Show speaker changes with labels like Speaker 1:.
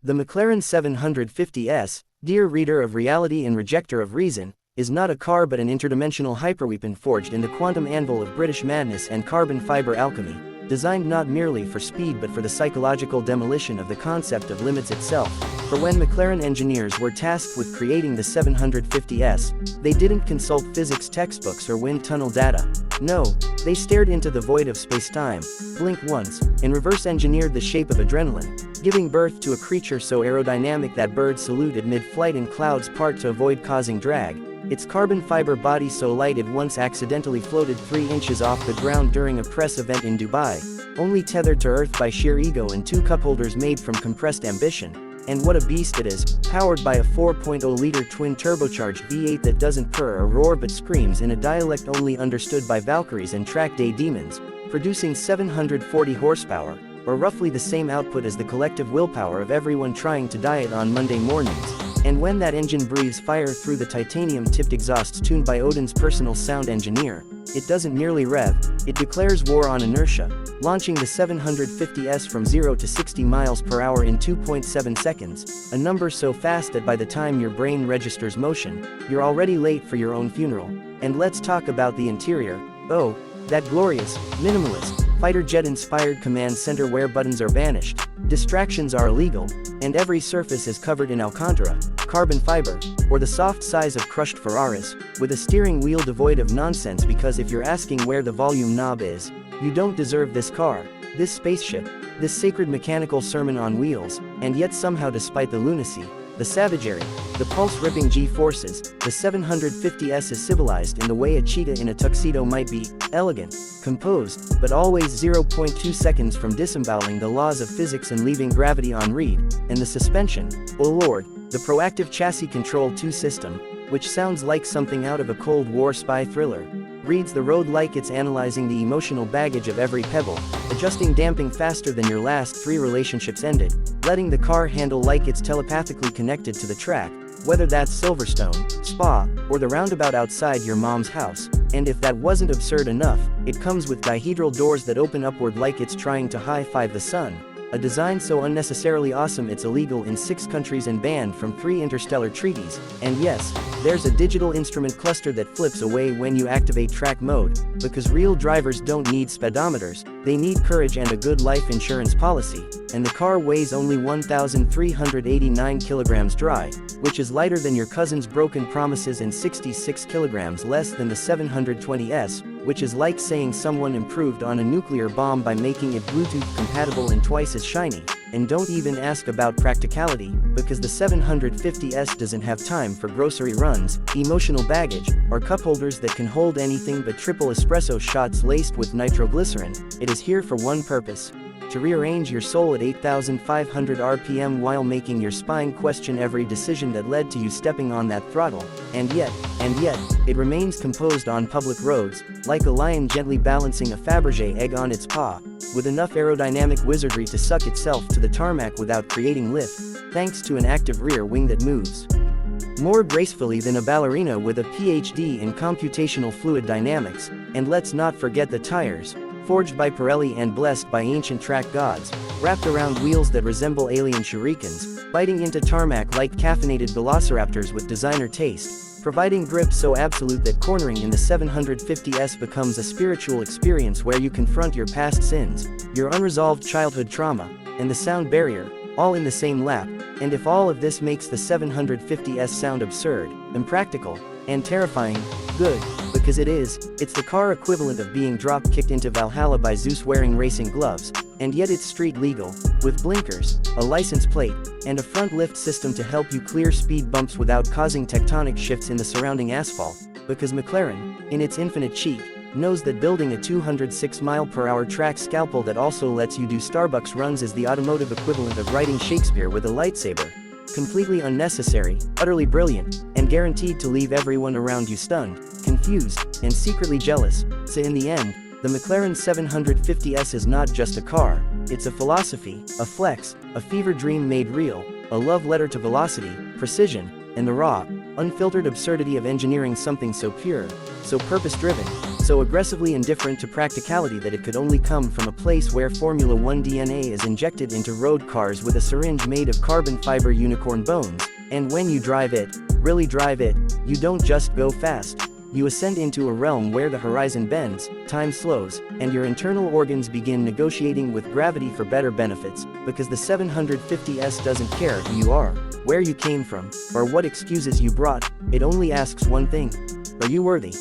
Speaker 1: The McLaren 750S, dear reader of reality and rejecter of reason, is not a car but an interdimensional hyperweapon forged in the quantum anvil of British madness and carbon fiber alchemy, designed not merely for speed but for the psychological demolition of the concept of limits itself. For when McLaren engineers were tasked with creating the 750S, they didn't consult physics textbooks or wind tunnel data. No, they stared into the void of space-time, blinked once, and reverse-engineered the shape of adrenaline, giving birth to a creature so aerodynamic that birds saluted mid-flight and clouds part to avoid causing drag. Its carbon fiber body so light it once accidentally floated 3 inches off the ground during a press event in Dubai, only tethered to Earth by sheer ego and 2 cupholders made from compressed ambition. And what a beast it is, powered by a 4.0-liter twin-turbocharged V8 that doesn't purr or roar but screams in a dialect only understood by Valkyries and track day demons, producing 740 horsepower, or roughly the same output as the collective willpower of everyone trying to diet on Monday mornings. And when that engine breathes fire through the titanium-tipped exhausts tuned by Odin's personal sound engineer, it doesn't merely rev, it declares war on inertia, launching the 750S from 0 to 60 miles per hour in 2.7 seconds, a number so fast that by the time your brain registers motion, you're already late for your own funeral. And let's talk about the interior. Oh, that glorious, minimalist, fighter jet-inspired command center where buttons are banished, distractions are illegal, and every surface is covered in Alcantara, carbon fiber, or the soft size of crushed Ferraris, with a steering wheel devoid of nonsense because if you're asking where the volume knob is, you don't deserve this car, this spaceship, this sacred mechanical sermon on wheels, and yet somehow despite the lunacy, the savagery, the pulse-ripping G-forces, the 750S is civilized in the way a cheetah in a tuxedo might be, elegant, composed, but always 0.2 seconds from disemboweling the laws of physics and leaving gravity on read. And the suspension, oh lord, the proactive chassis control 2 system, which sounds like something out of a Cold War spy thriller, reads the road like it's analyzing the emotional baggage of every pebble, adjusting damping faster than your last 3 relationships ended, letting the car handle like it's telepathically connected to the track, whether that's Silverstone, Spa, or the roundabout outside your mom's house. And if that wasn't absurd enough, it comes with dihedral doors that open upward like it's trying to high-five the sun, a design so unnecessarily awesome it's illegal in 6 countries and banned from 3 interstellar treaties. And yes, there's a digital instrument cluster that flips away when you activate track mode, because real drivers don't need speedometers, they need courage and a good life insurance policy. And the car weighs only 1,389 kilograms dry, which is lighter than your cousin's broken promises and 66 kilograms less than the 720S, which is like saying someone improved on a nuclear bomb by making it Bluetooth compatible and twice as shiny. And don't even ask about practicality, because the 750S doesn't have time for grocery runs, emotional baggage, or cup holders that can hold anything but triple espresso shots laced with nitroglycerin. It is here for one purpose: to rearrange your soul at 8,500 RPM while making your spine question every decision that led to you stepping on that throttle. And yet, it remains composed on public roads, like a lion gently balancing a Fabergé egg on its paw, with enough aerodynamic wizardry to suck itself to the tarmac without creating lift, thanks to an active rear wing that moves more gracefully than a ballerina with a PhD in computational fluid dynamics. And let's not forget the tires, forged by Pirelli and blessed by ancient track gods, wrapped around wheels that resemble alien shurikens, biting into tarmac like caffeinated velociraptors with designer taste, providing grip so absolute that cornering in the 750S becomes a spiritual experience where you confront your past sins, your unresolved childhood trauma, and the sound barrier, all in the same lap. And if all of this makes the 750S sound absurd, impractical, and terrifying, good, because it is, it's the car equivalent of being drop-kicked into Valhalla by Zeus wearing racing gloves, and yet it's street legal, with blinkers, a license plate, and a front lift system to help you clear speed bumps without causing tectonic shifts in the surrounding asphalt, because McLaren, in its infinite cheek, knows that building a 206 mile/hour track scalpel that also lets you do Starbucks runs is the automotive equivalent of writing Shakespeare with a lightsaber. Completely unnecessary, utterly brilliant, and guaranteed to leave everyone around you stunned, confused, and secretly jealous. So in the end, the McLaren 750S is not just a car, it's a philosophy, a flex, a fever dream made real, a love letter to velocity, precision, and the raw, unfiltered absurdity of engineering something so pure, so purpose-driven, so aggressively indifferent to practicality that it could only come from a place where Formula One DNA is injected into road cars with a syringe made of carbon fiber unicorn bones, and when you drive it, really drive it, you don't just go fast. You ascend into a realm where the horizon bends, time slows, and your internal organs begin negotiating with gravity for better benefits, because the 750S doesn't care who you are, where you came from, or what excuses you brought. It only asks one thing: are you worthy?